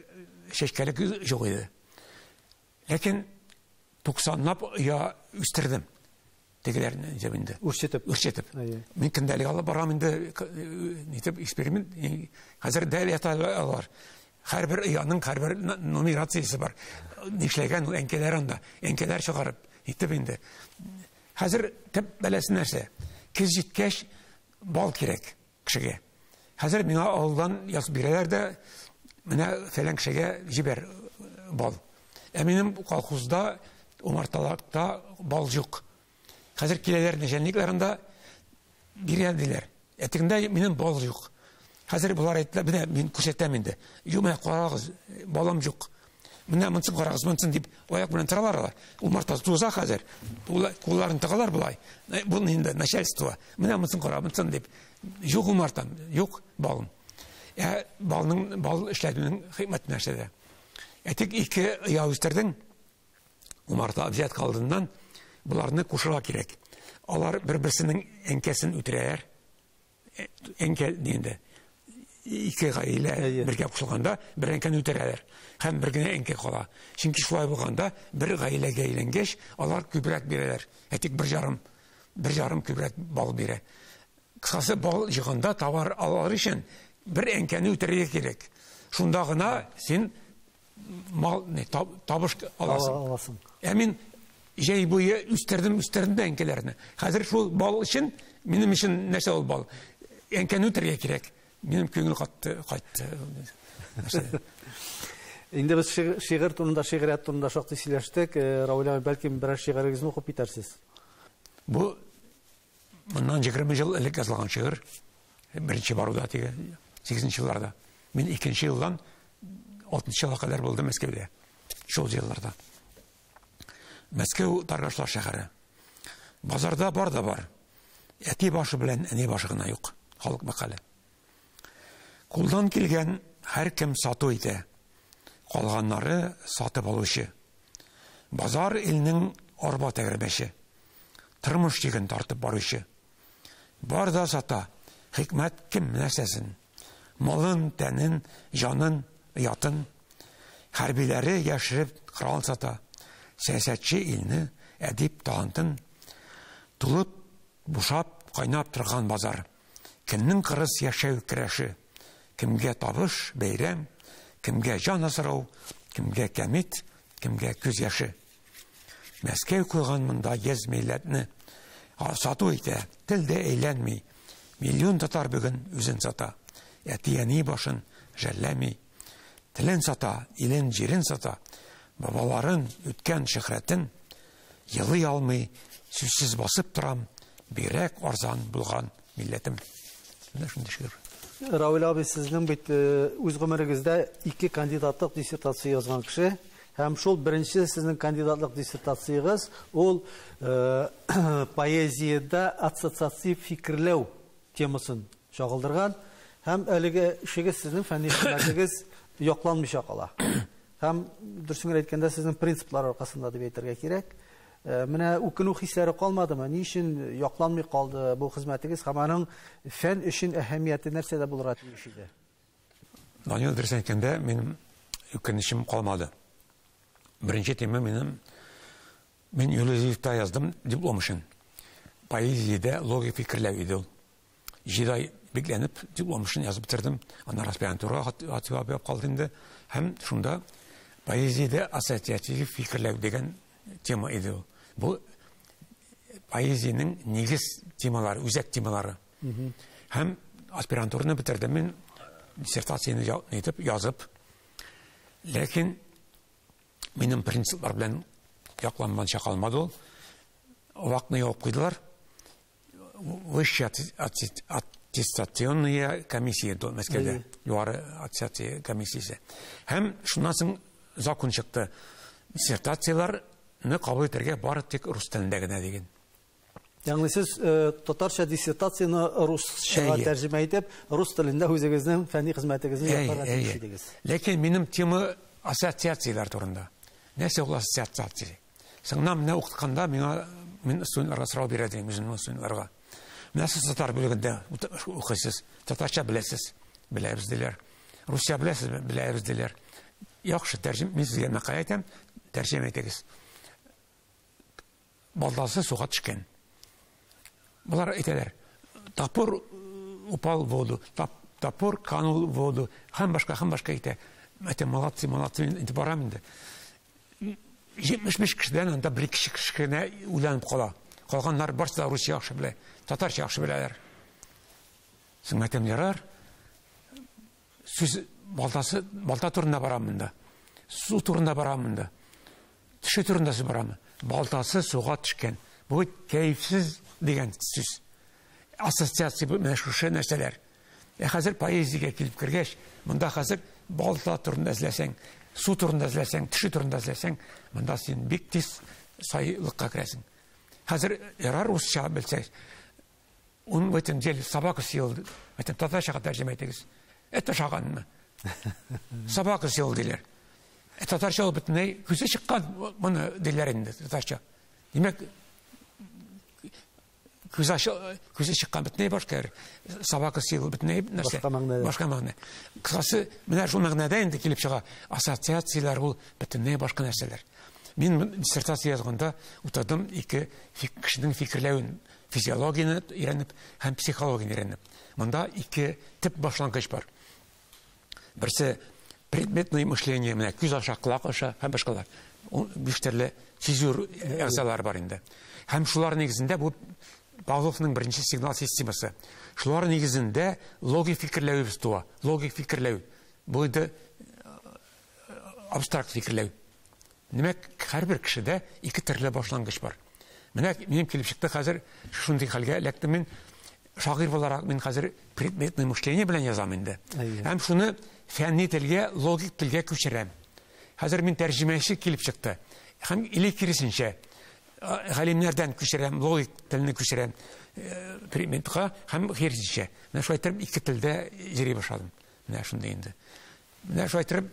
шешкәлек юк иде. Ләкин 90лап я үстердем. Тегеләрне җабында. Үрчетеп. Мин көндәлек алып барам инде, нитеп эксперимент. Хәзер дәл яталар. Һәрбер яның һәрбер номинациясе бар. Нишләгән әнкәләр анда, әнкәләр чыгарып, итеп инде. Хәзер тәп бәләсе нәрсә? Кыз җиткәч бал кирәк кешегә. Хәзер миңа алдан язып бирәләр дә, менә фәлән кешегә җибәр бал. Минем колхозда, умарталыкта бал юк. Хәзер киләләр нәҗәнлекләрендә бирәләр. Әтегендә минем бал юк. Хәзер булар әйттеләр, менә мин күрсәтәм инде. Юма карагыз, балам юк. Менә монсын карагыз, монсын дип аяк белән торалар. Умарта туза хәзер. Кулларын тыгалар булай. Бу инде начальство. Менә монсын карагыз, монсын дип. Юк умартам, юк балым. Балның бал эшләтүнең хикмәте нәрсәдә? Әтек 2 яустердин умарта взят калдыннан буларны кушырга кирәк. Алар бер-берсенең әнкәсен үтерәләр. Әнкә дигәндә 2 гаилә бергә кушылганда бер әнкәне үтерәләр. Һәм бер генә әнкә кала. Чөнки шулай булганда бер гаиләгә әйләнгәч, алар күбрәк бирәләр. Әтек 1,5 күбрәк бал бирә. Кысасы бал җыгында товар алар өчен бер әнкәне үтерергә кирәк. Шунда гына син mal табыш аласың. Мин җәй буе үстердем әнкәләрне. Хәзер шул бал өчен минем өчен нәрсә ул бал? Әнкәне үтерергә кирәк. Минем күңел кайтты.
Инде без шигырь турында, шигърият турында шактый сөйләштек. Рауля, бәлки берәр шигырегезне укып битәрсез.
Бу моннан 20 ел элек язылган шигырь. Беренче баруда тиге 8нче елларда. Мин 2нче елдан 6нчы елга кадәр булдым Мәскәүдә. Шул елларда. Мәскәү Таргашлар шәһәре. Базарда бар да бар. Әти башы белән әни башы гына юк. Халык мәкале. Кулдан килгән һәр кем сату итә. Калганнары сатып алучы. Базар илнең арба тәгәрмәче. Тормыш җиген тартып баручы. Бар да сата. Хикмәт кем нәрсәсен? Малын, тәнен, җанын, ятын. Хәрбиләре яшереп корал сата. Сәясәтче илне, әдип талантын. Тулып, бушап, кайнап торган базар. Кемнең кырыс яшәү көрәше. Кемгә табыш, бәйрәм, кемгә җан асрау, кемгә кәмит, кемгә күз яшы. Мәскәү куйган монда йөз милләтне сату итә, телдә әйләнми. Миллион татар бүген үзен сата. Әти-әни башын жәлләми. Телен сата, илен, җирен сата. Бабаларын, үткән шөһрәтен елый алмый, сүзсез басып торам, бирәк арзан булган милләтем. Менә шундый шигырь.
Равил abi, сезнең бит үз гомерегездә 2 кандидатлык диссертация язган кеше. Һәм шул беренче сезнең кандидатлык диссертациягыз ул поэзиядә ассоциатив фикерләү темасын чагылдырган. Һәм әлеге эшегез сезнең фәнни хезмәтегез якланмыйча кала. Һәм дөресен әйткәндә сезнең принциплар аркасында дип әйтергә кирәк. Менә үкенү хисләре калмадымы? Ни өчен якланмый калды бу хезмәтегез? Һәм аның фән өчен әһәмияте нәрсәдә булырга тиеш иде?
Данил, дөресен әйткәндә, минем үкенечем калмады. Беренче тема мен юлизивта яздым диплом өчен. Поэзиядә логик фикерләү иде ул. 7 ай бикләнеп диплом өчен язып бетердем. Аны аспирантурага атып калды инде. Һәм шунда поэзиядә ассоциатив фикерләү дигән тема иде ул. Бу поэзиянең нигез темалары, үзәк темалары. Һәм аспирантураны бетердем мен, диссертацияны итеп язып. Ләкин минем принциплар белән якланманча калмады ул. Вакытны ябып куйдылар. Высшая аттестационная комиссия до Мәскәүдә, югары аттестация комиссиясе. Һәм шуннан соң закон чыкты. Диссертацияларны кабул итәргә бары тик рус телендә генә дигән.
Ягъни сез татарча диссертацияны русчага тәрҗемә итеп, рус телендә үзегезнең фәнни хезмәтегезне якларга тиеш идегез.
Ләкин минем тема ассоциациялар турында. Нәрсә ул ассоциация? Сыңнан менә укытканда мин студентларга сорау бирәдем, үземнең студентларга. Менә сез татар бүлегендә укыйсыз, татарча беләсез, беләбез диләр. Русча беләсез, беләбез диләр. Яхшы тәрҗемә, мин сезгә мәкалә әйтәм, тәрҗемә итегез. Балтасы суга төшкән. Булар әйтәләр. Тапор упал в воду, топор канул в воду. Һәм башка әйтә. Әйтә, молодцы, инде барам инде. 75 кешедән анда бер кеше генә уйланып кала. Калганнар барысы да русча яхшы белә, татарча яхшы беләләр. Сыңмәтем ярар. Сүз балта турында барам монда. Су турында барам монда. Төше турында барам. Балтасы суга төшкән. Бу кәйфсез дигән сүз. Ассоциация менә шушы нәрсәләр. Хәзер поэзиягә килеп кергәч, монда хәзер балта турында эзләсәң, су турында эзләсәң, төше турында эзләсәң, монда син бик тиз сайлыкка керәсең. Хәзер ярар русча белсәң, он в этом деле собака съел, это татарчага тәрҗемә итегез. Это шаганмы? Собака съел диләр. Татарча бөтенләй күзе чыккан моны диләр инде татарча. Димәк, күзе чыккан бөтенләй башка, собака съел бөтенләй нәрсә? Башка мәгънә. Кысасы, менә шул мәгънәдә инде килеп чыга. Ассоциациялар ул бөтенләй башка нәрсәләр. Мин диссертация язганда утырдым 2 кешенең фикерләвен, физиологияны өйрәнеп һәм психологияны өйрәнеп. Монда 2 тип башлангыч бар. Берсе предметное мышление, менә күз аша, колак аша һәм башкалар. 5 төрле сизүр әгъзалар бар инде. Һәм шулар нигезендә бу Павловның беренче сигнал системасы. Шулар нигезендә логик фикерләү туа. Логик фикерләү. Бу инде абстракт фикерләү. Демәк, һәрбер кешедә 2 төрле башлангыч бар. Менә минем килеп чыкты хәзер шундый хәлгә эләктем мин. Шагыйрь буларак мин хәзер предметное мышление белән язам инде. Һәм шуны фәнни телгә, логик телгә күчерәм. Хәзер мин тәрҗемәче килеп чыкты. Hem ilikirsinçe galimlerden küçürem, logik tilini küçürem primitga hem hirsinçe. Мен şu aytırıp iki tilde jiri başladım. Мен şunda indi. Men şu aytırıp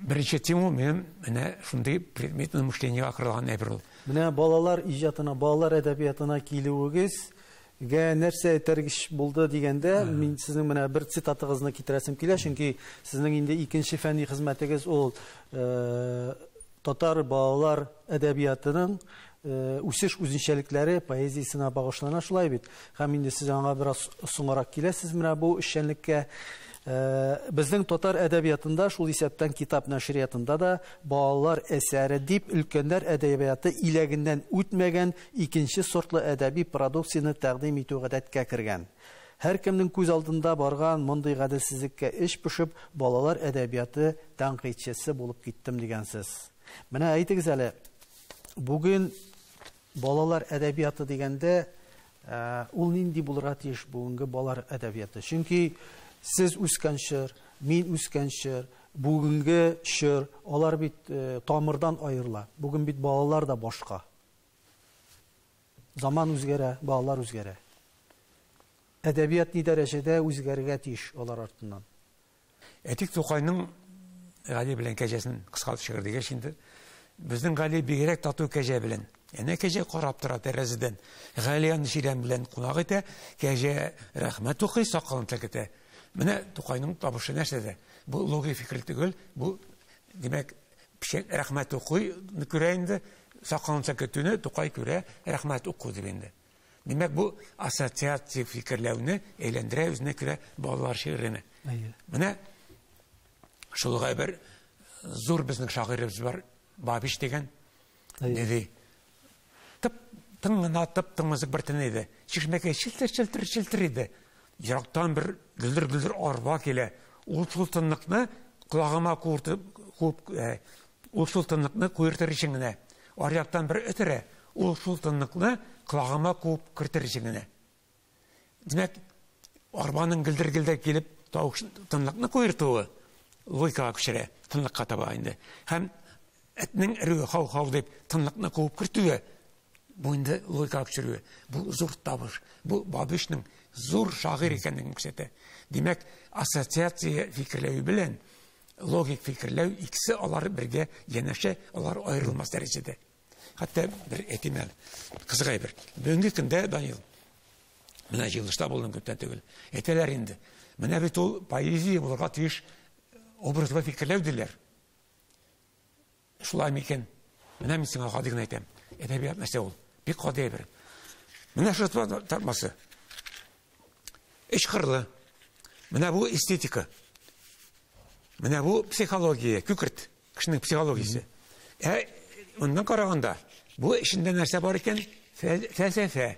birinci temu men şunday предметный мышление akırılgan ebir ol.
Менә балалар иҗатына, балалар әдәбиятына килүегез нәрсә тәргиш булды дигәндә, мин сезнең менә бер цитатыгызны китерәсем килә, чөнки сезнең инде икенче фәнни хезмәтегез ул татар балалар әдәбиятының үсеш үзенчәлекләре поэзиясына багышлана шулай бит. Һәм инде сез аңа бераз соңрак киләсез менә бу эшчәнлеккә. Безнең татар әдәбиятында шул исәптән китап нәшриятында да балалар әсәре дип өлкәннәр әдәбияты иләгеннән үтмәгән икенче сортлы әдәби продукцияны тәкъдим итү гадәткә кергән. Һәр кемнең күз алдында барган мондый гаделсезлеккә эш пешеп, балалар әдәбияты тәнкыйтьчесе булып киттем дигәнсез. Менә әйтегез әле, бүген балалар әдәбияты дигәндә ул нинди булырга тиеш бүгенге балалар әдәбияты? Чөнки siz үскән чор, мин үскән чор, бүгенге чор, алар бит тамырдан аерыла. Бүген бит балалар да башка. Заман үзгәрә, балалар үзгәрә. Әдәбият ни дәрәҗәдә үзгәрергә тиеш алар артыннан?
Әтик Тукайның Гали белән кәҗәсен кыскалт шигырдәге шинде. Безнең Гали бигрәк тату кәҗә белән. Әнә кәҗә карап тора тәрәзәдән. Галиян ширән белән кунак итә, кәҗә рәхмәт укый, сакалын тәкәтә. Менә Тукайның табышы нәрсәдә? Бу логик фикер түгел, бу димәк, пишәк рәхмәт укуйны күрә инде, сакалын тәкәтүне Тукай күрә, рәхмәт уку дип инде. Димәк, бу ассоциация фикерләүне әйләндерә үзенә күрә балалар шигырене. Менә шулга бер зур безнең шагыйрыбыз бар, Бабиш дигән. Диде. Тыңгына тыңмызык бер тын иде. Чишмәкәй чилтер иде. Ярактан бер гүлдер арба килә. Ул тынлыкны колагыма куыртып, ул тынлыкны куыртыр ишеңенә. Аряктан бер өтерә. Ул тынлыкны колагыма куып кертер ишеңенә. Димәк, арбаның гүлдер килеп, тынлыкны куыртуы логикага күчерә, тынлыкка таба инде. Һәм этнең рүе хау дип тынлыкны куып кертүе бу инде логикага күчерүе. Бу зур табыш. Бу Бабишның зур шагыйрь икәнлеген күрсәтә. Димәк, ассоциация фикерләү белән логик фикерләү икесе алар бергә янәшә, алар аерылмас дәрәҗәдә. Хәтта бер этимәл кызыгай бер. Бүгенге көндә Данил менә җыелышта булган көттән түгел. Әйтәләр инде. Менә бит ул поэзия булырга тиеш образлы фикерләү диләр. Шулай микән? Менә мин сиңа гадигын әйтәм. Әдәбият нәрсә ул? Бик гади бер. Менә шу тармасы. Эшкырлы. Менә бу эстетика. Менә бу психология, күкерт, кешенең психологиясе. Ондан караганда, бу эшендә нәрсә бар икән? Фәлсәфә.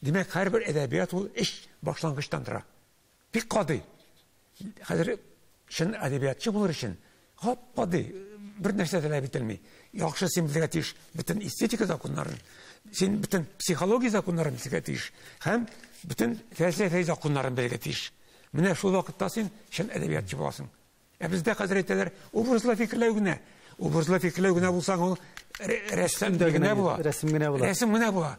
Димәк, һәрбер әдәбият ул эш башлангычтан тора. Бик гади. Хәзер шин әдәбиятчы булыр өчен гади бер нәрсә таләп ителми. Яхшы син белергә тиеш бөтен эстетика законнарын, син бөтен психология законнарын белергә тиеш, һәм бөтен фәлсәфә законнарын белергә тиеш. Менә шул вакытта син шин әдәбиятчы буласың. Бездә хәзер әйтәләр, образлы фикерләү генә. Образлы фикерләү генә булсаң, ул рәсем генә була. Рәсем генә була.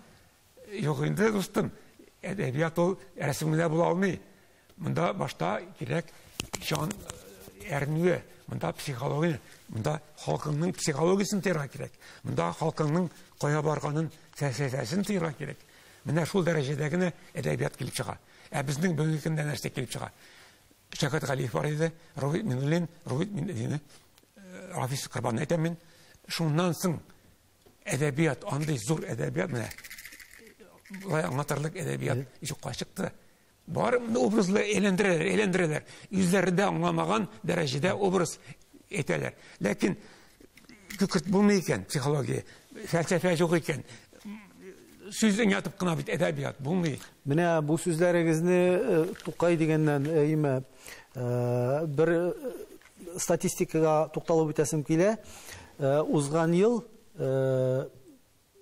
Юк инде, дустым, әдәбият ул рәсем генә була алмый. Монда башта кирәк җан әрнүе, монда психология, монда халкыңның психологиясын тыйырга кирәк. Монда халкыңның кая барганын, фәлсәфәсен тыйырга кирәк. Менә шул дәрәҗәдә генә әдәбият килеп чыга. Безнең бүгенге көндә нәрсә килеп чыга? Шәкәт Галиев бар иде, Равит Минуллин, Рафис Корбан әйтәм мин. Шуннан соң әдәбият, андый зур әдәбият менә. Булай аңлатырлык әдәбият юкка чыкты. Бар образлы әйләндерәләр. Үзләрендә аңламаган дәрәҗәдә образ әйтәләр. Ләкин күкерт булмый икән психология, фәлсәфә юк икән. Сүзең ятып кына бит әдәбият булмый.
Менә бу сүзләрегезне Тукай дигәннән бер статистикага тукталып үтәсем килә. Узган ел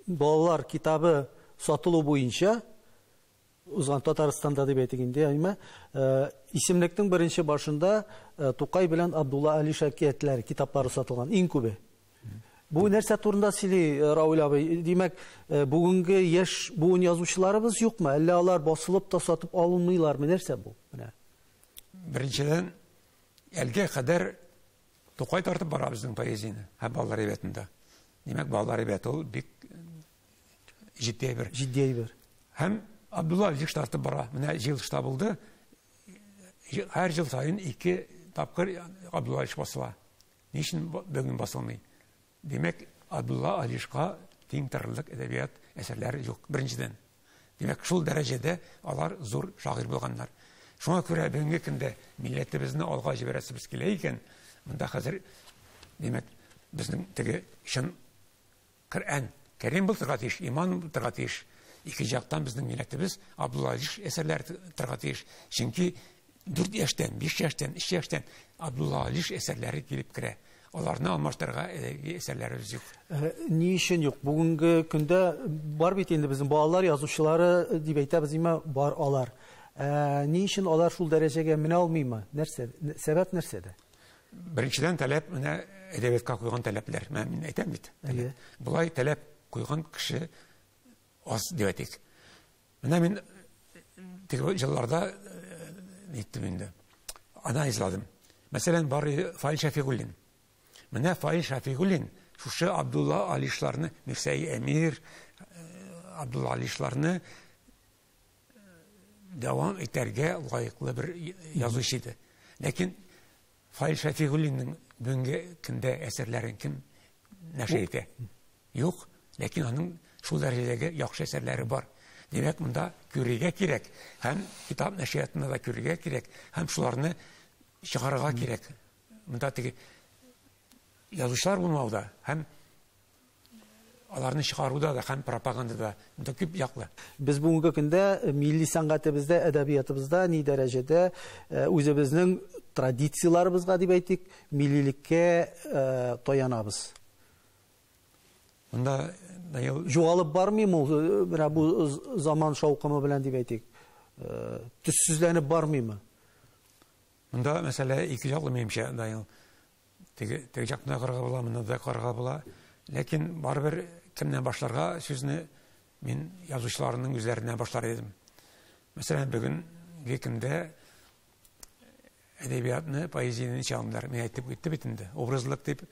балалар китабы сатылу буенча узган Татарстанда дип әйтик инде, исемлектең беренче башында Тукай белән Абдулла Али Шәкиятләре китаплары сатылган иң күбе. Bu нәрсә турында сөйли Раул абый? Димәк, бүгенге яшь буын язучыларыбыз юкмы? Әллә алар басылып та сатып алынмыйлармы? Нәрсә бу? Менә.
Беренчедән, әлгә кадәр Тукай тартып бара безнең поэзияны, һәм балалар әдәбиятында. Димәк, балалар әдәбияты ул бик җитди бер. Һәм Абдулла Алиш тартып бара. Менә ел булды. Һәр ел сайын 2 тапкыр Абдулла Алиш басыла. Ни өчен бүген басылмый? Димәк, Абдулла Алишка тиң тарлык әдәбият әсәрләре юк. Беренчедән. Димәк, шул дәрәҗәдә алар зур шагыйрь булганнар. Шуңа күрә бүгенге көндә милләтебезне алга җибәрәсебез килә икән, монда хәзер, димәк, безнең теге шын Коръән, Кәрим булырга тиеш, иман булырга тиеш. Ике жактан безнең милләтебез Абдулла Алиш әсәрләре торырга тиеш. Чөнки 4 яшьтән, 5 яшьтән, 3 яшьтән Абдулла Алиш әсәрләре килеп керә. Аларны алмаштырырга әсәрләребез юк.
Ни өчен юк? Бүгенге көндә бар бит инде безнең балалар язучылары дип әйтәбез име, бар алар. Ни өчен алар шул дәрәҗәгә менә алмыймы? Нәрсә? Сәбәп нәрсәдә?
Беренчедән таләп менә әдәбиятка куйган таләпләр. Мин әйтәм бит. Булай таләп куйган кеше аз дип әйтик. Менә мин теге җылларда әйттем инде. Ана изладым. Мәсәлән, бары Фаил Шафигуллин. Менә Фаил Шафигуллин шушы Абдулла Алишларны, Мирсәй Әмир, Абдулла Алишларны дәвам итәргә лаеклы бер язучы иде. Ләкин Фаил Шафигуллинның бүгенге көндә әсәрләрен кем нәшер итә? Юк, ләкин аның шул дәрәҗәдәге яхшы әсәрләре бар. Димәк, монда күрергә кирәк, һәм китап нәшриятында да күрергә кирәк, һәм шуларны чыгарырга кирәк. Монда теге язучылар булмауда, һәм аларны чыгаруда да, һәм пропагандада да күп яклы.
Без бүгенге көндә милли сәнгатебездә, әдәбиятыбызда ни дәрәҗәдә үзебезнең традицияларыбызга дип әйтик, миллилеккә таянабыз.
Монда
Югалып бармыймы ул, менә бу заман шаукымы белән дип әйтик. Төссезләнеп бармыймы?
Монда мәсьәлә ике яклы минемчә, теге жактына карарга була, монда да карарга була. Ләкин барыбер кемнән башларга сүзне мин язучыларның үзләренә башлар идем. Мәсәлән, бүгенге көндә әдәбиятны, поэзияны чагымдар. Мин әйтеп үтте бит инде. Образлык дип,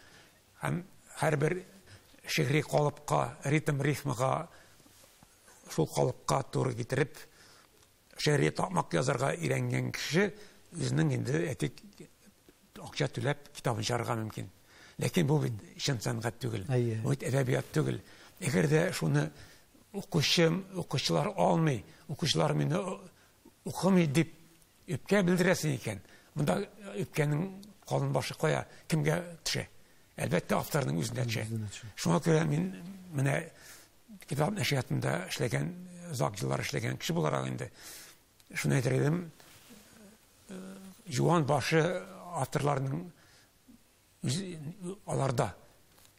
һәм һәрбер шигъри калыпка, ритм-рифмага шул калыпка туры китереп, шигъри тапмак язарга өйрәнгән кеше үзенең инде әтик акча түләп китабын чыгарырга мөмкин. Ләкин бу бит чын сәнгать түгел. Бу әдәбият түгел. Әгәр дә шуны укучылар алмый, укучылар мине укымый дип үпкә белдерәсен икән, монда үпкәнең калын башы кая, кемгә төшә? Әлбәттә, авторның үзенә төшә. Шуңа күрә мин менә китап нәшриятында эшләгән, озак еллар эшләгән кеше буларак инде шуны әйтер идем, жуан башы авторларның аларда.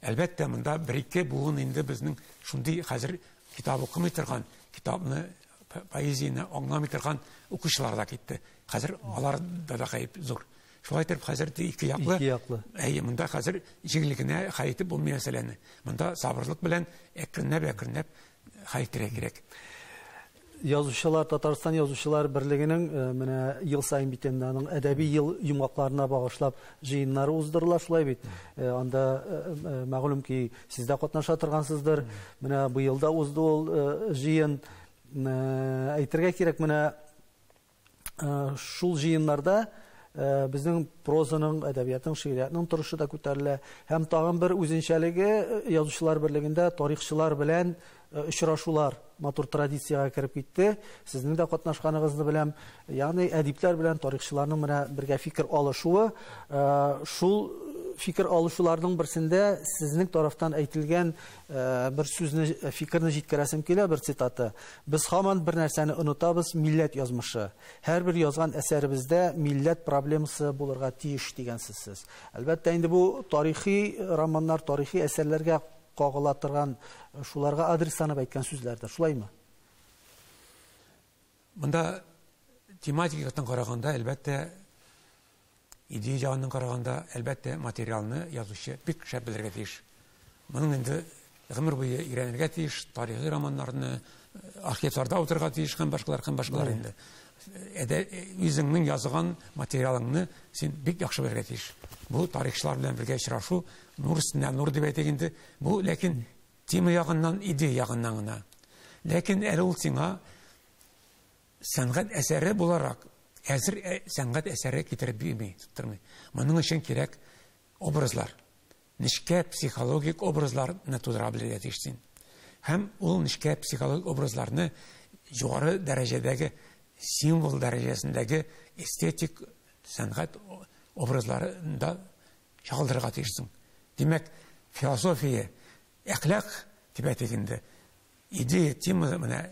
Әлбәттә, монда бер-ике буын инде безнең шундый хәзер китап укымый торган, китапны, поэзияны аңламый торган укучылар да китте. Хәзер аларда да гаеп зур. Шулай итеп, хәзер ике яклы. Монда хәзер җиңелгенә хәйтеп булмый мәсьәләне. Монда сабырлык белән әкренләп хәйтергә кирәк.
Язучылар, Татарстан Язучылар берлегенең менә ел сайын бит инде аның әдәби ел йомгакларына багышлап җыеннары уздырыла, шулай бит. Анда мәгълүм ки, сез дә катнаша торгансыздыр. Менә быел да узды ул җыен. Әйтергә кирәк, менә шул җыеннарда безнең прозаның, әдәбиятның, шигъриятның торышы да күтәрелә. Һәм тагын бер үзенчәлеге язучылар берлегендә тарихчылар белән очрашулар матур традициягә кереп китте. Сезнең дә катнашканыгызны беләм. Ягъни әдипләр белән тарихчыларның менә бергә фикер алышуы, шул фикер алышуларның берсендә сезнең тарафтан әйтелгән бер сүзне, фикерне җиткерәсем килә, бер цитаты. Без һаман бер нәрсәне онытабыз, милләт язмышы. Һәрбер язган әсәребездә милләт проблемасы булырга тиеш дигәнсез сез. Әлбәттә, инде бу тарихи романнар, тарихи әсәрләргә кагыла торган, шуларга адресланып әйткән сүзләрдер. Шулаймы?
Монда тематикадан караганда, әлбәттә, идея ягынан караганда, әлбәттә, материалны язучы бик шәп белергә тиеш. Моның инде гомер буе өйрәнергә тиеш, тарихи романнарны архивларда утырырга тиеш, һәм башкалар инде. Үзеңнең язган материалыңны син бик яхшы белергә тиеш. Бу тарихчылар белән бергә очрашу, нур өстенә нур дип әйтик инде. Бу ләкин тема ягыннан, идея ягыннан гына. Ләкин әле ул сиңа сәнгать әсәре буларак, әзер сәнгать әсәре китереп бирмәй. Моның өчен кирәк образлар. Нечкә психологик образларны тудыра белергә тиешсең. Һәм ул нечкә психологик образларны югары дәрәҗәдәге символ дәрәҗәсендәге эстетик сәнгать образларында чагылдырырга тиешсең. Димәк, философия, әхлак дип әйтгәндә, идея, тема, менә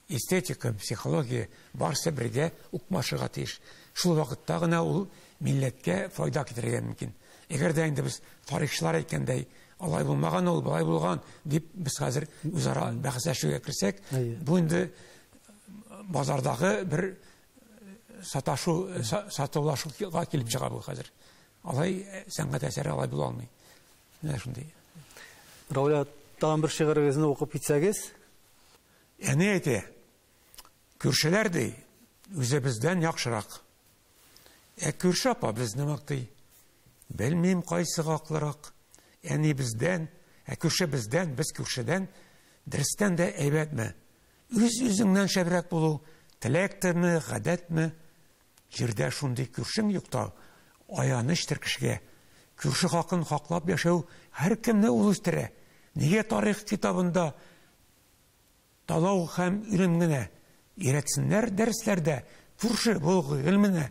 эстетика, психология барсы бергә укмашырга тиеш. Шул вакытта гына ул милләткә файда китерергә мөмкин. Әгәр дә инде без тарихчылар әйткәндәй, алай булмаган, ул булай булган дип без хәзер үзара бәхәсләшүгә керсәк, бу инде базардагы бер сатулашуга килеп чыга бу хәзер. Алай сәнгать әсәре алай була алмый. Менә шундый.
Рауля, тагын бер шигырегезне укып китсәгез?
Әни әйтә, күршеләр ди, үзе бездән яхшырак. Күрше апа безне мактый. Белмим кайсы хаклырак. Әни бездән, күрше бездән, без күршедән, дөрестән дә әйбәтме? Үз-үзеңнән шәбрәк булу, теләктеме, гадәтме? Җирдә шундый күршең юкта, аяныштыр кешегә. Күрше хакын хаклап яшәү һәр кемне ул үстерә. Нигә тарих китабында талау һәм үлем генә өйрәтсеннәр дәресләрдә күрше булу гыйлеменә?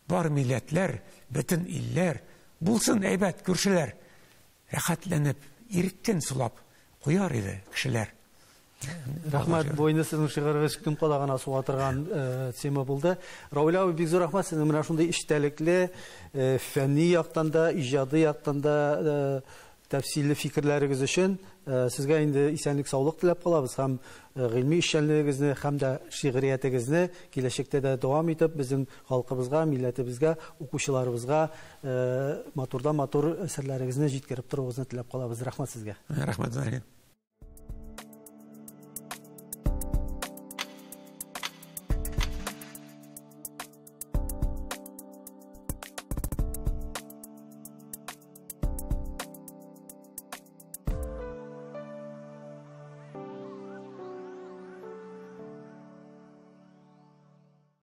Бар милләтләр, бөтен илләр булсын әйбәт күршеләр. Рәхәтләнеп, иркен сулап куяр иде кешеләр.
Рәхмәт, бу инде сезнең шигырегез кем калагына суга торган тема булды. Рауил абый, бик зур рәхмәт сезнең менә шундый эчтәлекле, фәнни яктан да, иҗади яктан да тәфсилле фикерләрегез өчен. Сезгә инде исәнлек, саулык теләп калабыз һәм гыйльми эшчәнлегегезне һәм дә шигъриятегезне киләчәктә дә дәвам итеп, безнең халкыбызга, милләтебезгә, укучыларыбызга матурдан матур әсәрләрегезне җиткереп торуыгызны теләп калабыз. Рәхмәт сезгә.
Рәхмәт.